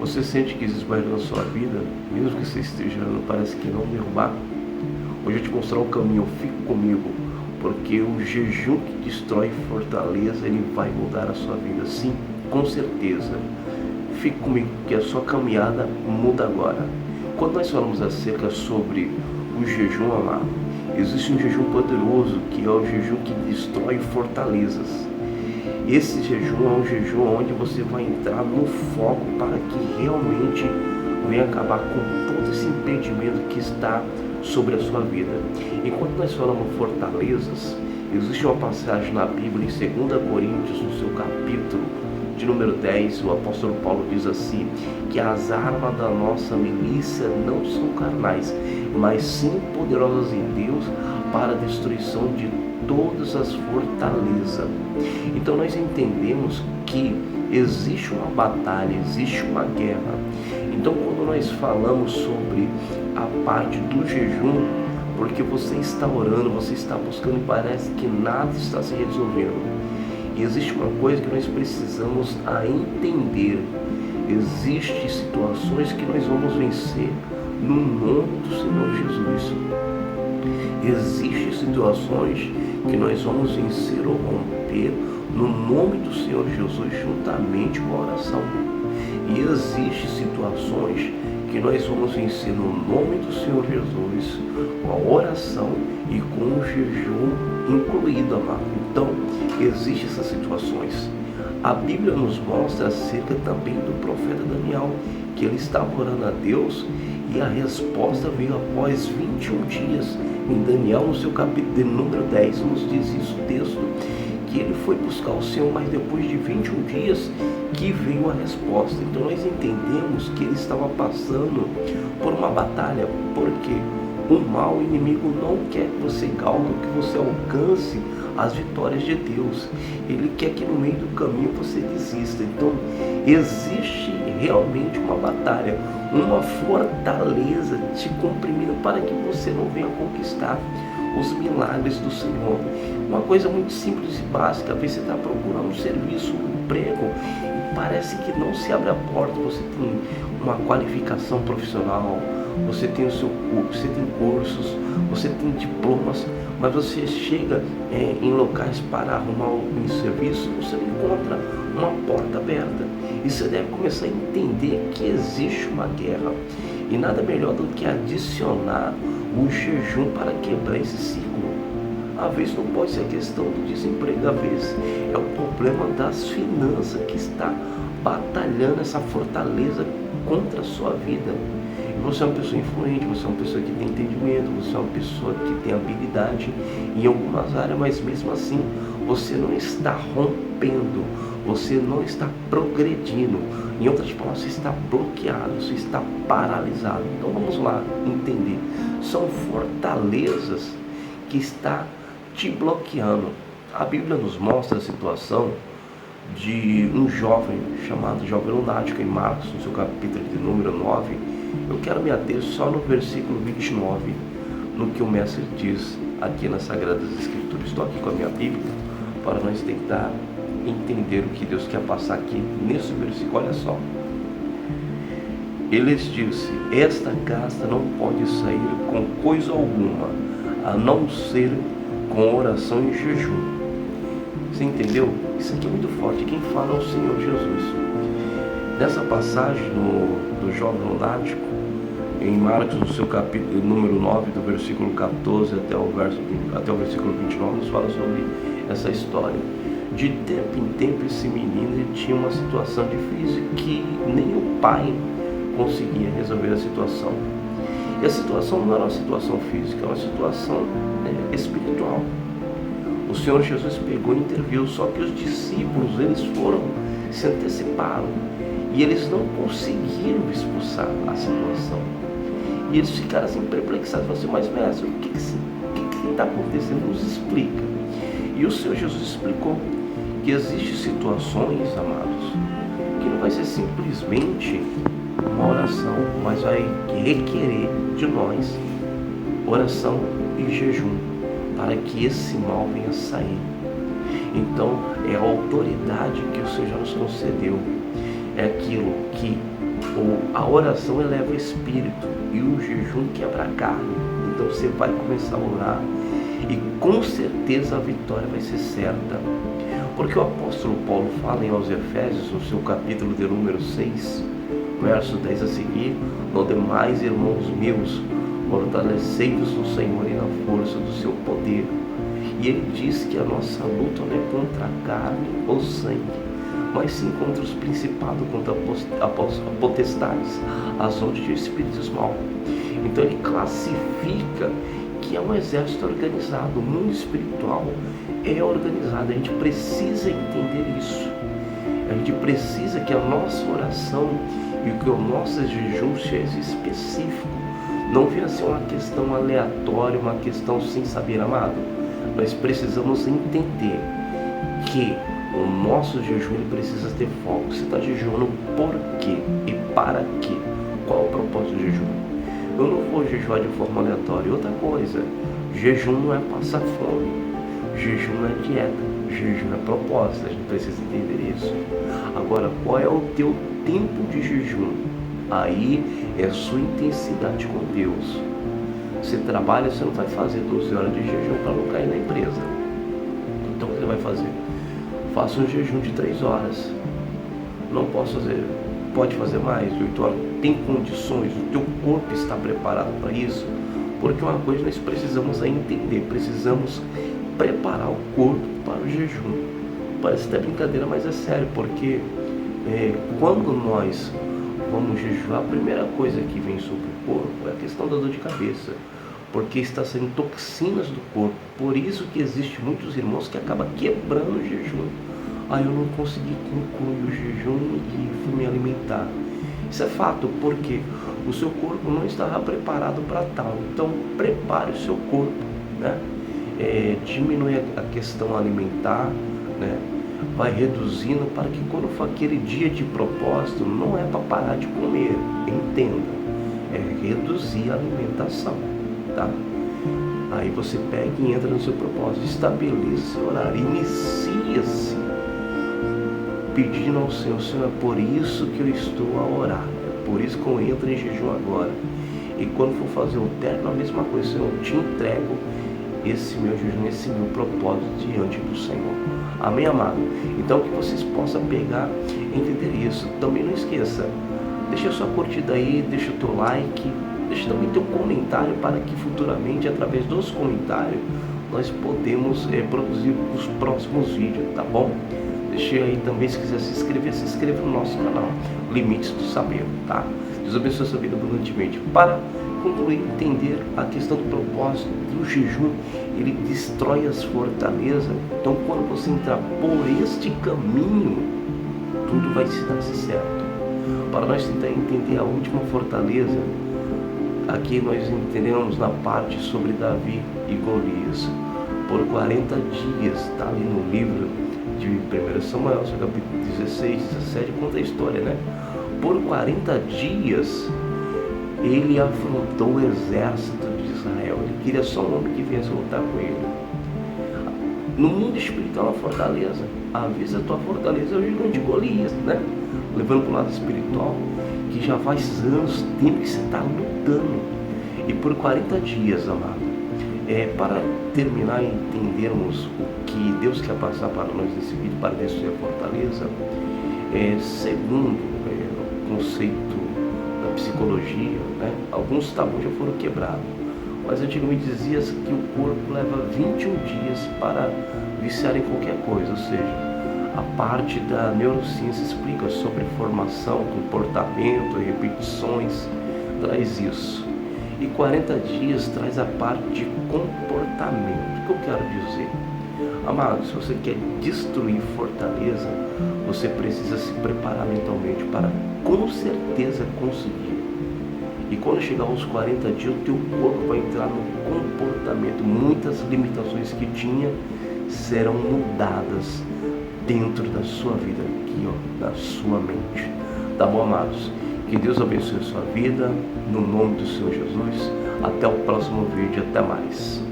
Você sente que existe barreira na sua vida, mesmo que você esteja, parece que não derrubar? Hoje eu te mostrar um caminho, fica comigo, porque o jejum que destrói fortaleza, ele vai mudar a sua vida, sim, com certeza. Fique comigo, que a sua caminhada muda agora. Quando nós falamos acerca sobre o jejum, amado, existe um jejum poderoso, que é o jejum que destrói fortalezas. Esse jejum é um jejum onde você vai entrar no foco para que realmente venha acabar com todo esse impedimento que está sobre a sua vida. Enquanto nós falamos fortalezas, existe uma passagem na Bíblia em 2 Coríntios, no seu capítulo de número 10, o apóstolo Paulo diz assim, que as armas da nossa milícia não são carnais, mas sim poderosas em Deus para a destruição de todas as fortalezas. Então nós entendemos que existe uma batalha, existe uma guerra. Então quando nós falamos sobre a parte do jejum, porque você está orando, você está buscando e parece que nada está se resolvendo. E existe uma coisa que nós precisamos entender. Existem situações que nós vamos vencer no nome do Senhor Jesus. Existem situações que nós vamos vencer ou romper no nome do Senhor Jesus, juntamente com a oração. E existem situações que nós vamos vencer no nome do Senhor Jesus, com a oração e com o jejum incluído, amado. Então, existem essas situações. A Bíblia nos mostra acerca também do profeta Daniel, que ele estava orando a Deus e a resposta veio após 21 dias. Em Daniel, no seu capítulo de número 10, nos diz isso o texto, que ele foi buscar o Senhor, mas depois de 21 dias que veio a resposta. Então nós entendemos que ele estava passando por uma batalha, porque o mal inimigo não quer que você galgue, que você alcance as vitórias de Deus. Ele quer que no meio do caminho você desista. Então existe realmente uma batalha, uma fortaleza te comprimindo para que você não venha conquistar os milagres do Senhor. Uma coisa muito simples e básica, às vezes você está procurando um serviço, um emprego, e parece que não se abre a porta. Você tem uma qualificação profissional, você tem o seu curso, você tem cursos, você tem diplomas, mas você chega em locais para arrumar um serviço, você não encontra uma porta aberta. E você deve começar a entender que existe uma guerra. E nada melhor do que adicionar o jejum para quebrar esse ciclo. Às vezes não pode ser a questão do desemprego, às vezes é o problema das finanças que está batalhando essa fortaleza contra a sua vida. Você é uma pessoa influente, você é uma pessoa que tem entendimento, você é uma pessoa que tem habilidade em algumas áreas, mas mesmo assim você não está rompendo, você não está progredindo. Em outras palavras, você está bloqueado, você está paralisado. Então vamos lá entender. São fortalezas que está te bloqueando. A Bíblia nos mostra a situação de um jovem chamado jovem lunático em Marcos, no seu capítulo de número 9. Eu quero me ater só no versículo 29, no que o mestre diz aqui nas Sagradas Escrituras. Estou aqui com a minha Bíblia para nós tentar entender o que Deus quer passar aqui nesse versículo. Olha só. Ele disse: esta casta não pode sair com coisa alguma, a não ser com oração e jejum. Você entendeu? Isso aqui é muito forte. Quem fala é o Senhor Jesus. Nessa passagem do jovem lunático, em Marcos, no seu capítulo número 9, do versículo 14 até o versículo 29, nos fala sobre essa história. De tempo em tempo, esse menino ele tinha uma situação difícil que nem o pai conseguia resolver a situação. E a situação não era uma situação física, era uma situação espiritual. O Senhor Jesus pegou e interviu, só que os discípulos, eles se anteciparam e eles não conseguiram expulsar a situação. E eles ficaram assim perplexados, falaram assim: mas mestre, o que está acontecendo? Nos explica. E o Senhor Jesus explicou que existem situações, amados, que não vai ser simplesmente uma oração, mas vai requerer de nós oração e jejum para que esse mal venha sair. Então é a autoridade que o Senhor nos concedeu, é aquilo que A oração eleva o espírito e o jejum quebra a carne. Então você vai começar a orar e com certeza a vitória vai ser certa. Porque o apóstolo Paulo fala aos Efésios, no seu capítulo de número 6, verso 10 a seguir: no demais, irmãos meus, fortalecei-vos no Senhor e na força do seu poder. E ele diz que a nossa luta não é contra a carne ou sangue, mas sim contra os principados, contra a potestades, as ondas de espíritos maus. Então ele classifica que é um exército organizado. O mundo espiritual é organizado. A gente precisa entender isso. A gente precisa que a nossa oração e que o nosso jejum seja específico. Não venha ser uma questão aleatória, uma questão sem saber, amado. Nós precisamos entender que o nosso jejum ele precisa ter foco. Você está jejuando por quê e para quê? Qual é o propósito do jejum? Eu não vou jejuar de forma aleatória. Outra coisa, jejum não é passar fome, jejum não é dieta, jejum é propósito. A gente precisa entender isso. Agora, qual é o teu tempo de jejum? Aí é a sua intensidade com Deus. Você trabalha, você não vai fazer 12 horas de jejum para não cair na empresa. Então o que você vai fazer? Faça um jejum de 3 horas. Não posso fazer, pode fazer mais de 8 horas. Tem condições, o teu corpo está preparado para isso. Porque uma coisa nós precisamos entender, precisamos preparar o corpo para o jejum. Parece até brincadeira, mas é sério, porque quando nós vamos jejuar, a primeira coisa que vem sobre o corpo é a questão da dor de cabeça, porque está saindo toxinas do corpo. Por isso que existe muitos irmãos que acabam quebrando o jejum. Eu não consegui concluir o jejum e fui me alimentar. Isso é fato, porque o seu corpo não estava preparado para tal. Então prepare o seu corpo, né? Diminui a questão alimentar, né? Vai reduzindo para que quando for aquele dia de propósito, não é para parar de comer, entenda, é reduzir a alimentação, tá? Aí você pega e entra no seu propósito, estabeleça seu horário, inicia-se pedindo ao Senhor: Senhor, é por isso que eu estou a orar, é por isso que eu entro em jejum agora. E quando for fazer o término, a mesma coisa: Senhor, eu te entrego esse meu jejum, esse meu propósito diante do Senhor. Amém, amado? Então que vocês possam pegar e entender isso. Também não esqueça, deixa a sua curtida aí, deixa o teu like, deixa também teu comentário, para que futuramente, através dos comentários, nós podemos produzir os próximos vídeos, tá bom? Deixa aí também, se quiser se inscreva no nosso canal Limites do Saber, tá? Deus abençoe a sua vida abundantemente. Para concluir, entender a questão do propósito do jejum, ele destrói as fortalezas. Então quando você entrar por este caminho, tudo vai se dar certo. Para nós tentar entender a última fortaleza, aqui nós entendemos na parte sobre Davi e Golias. Por 40 dias, está ali no livro de 1 Samuel, capítulo 16, 17, conta a história, né? Por 40 dias ele afrontou o exército de Israel. Ele queria só um homem que viesse lutar com ele. No mundo espiritual, a fortaleza, avisa a tua fortaleza, é o gigante Golias, né? Levando para o lado espiritual, que já faz anos, tempo que você está lutando. E por 40 dias, amado, para terminar e entendermos o que Deus quer passar para nós nesse vídeo, para destruir a fortaleza, segundo o conceito da psicologia, né, alguns tabus já foram quebrados, mas antigamente dizia que o corpo leva 21 dias para viciar em qualquer coisa, ou seja, a parte da neurociência explica sobre formação, comportamento, repetições, traz isso. E 40 dias traz a parte de comportamento. O que eu quero dizer? Amado, se você quer destruir fortaleza, você precisa se preparar mentalmente para com certeza conseguir. E quando chegar aos 40 dias, o teu corpo vai entrar no comportamento. Muitas limitações que tinha serão mudadas dentro da sua vida, aqui, na sua mente. Tá bom, amados? Que Deus abençoe a sua vida, no nome do Senhor Jesus. Até o próximo vídeo, até mais.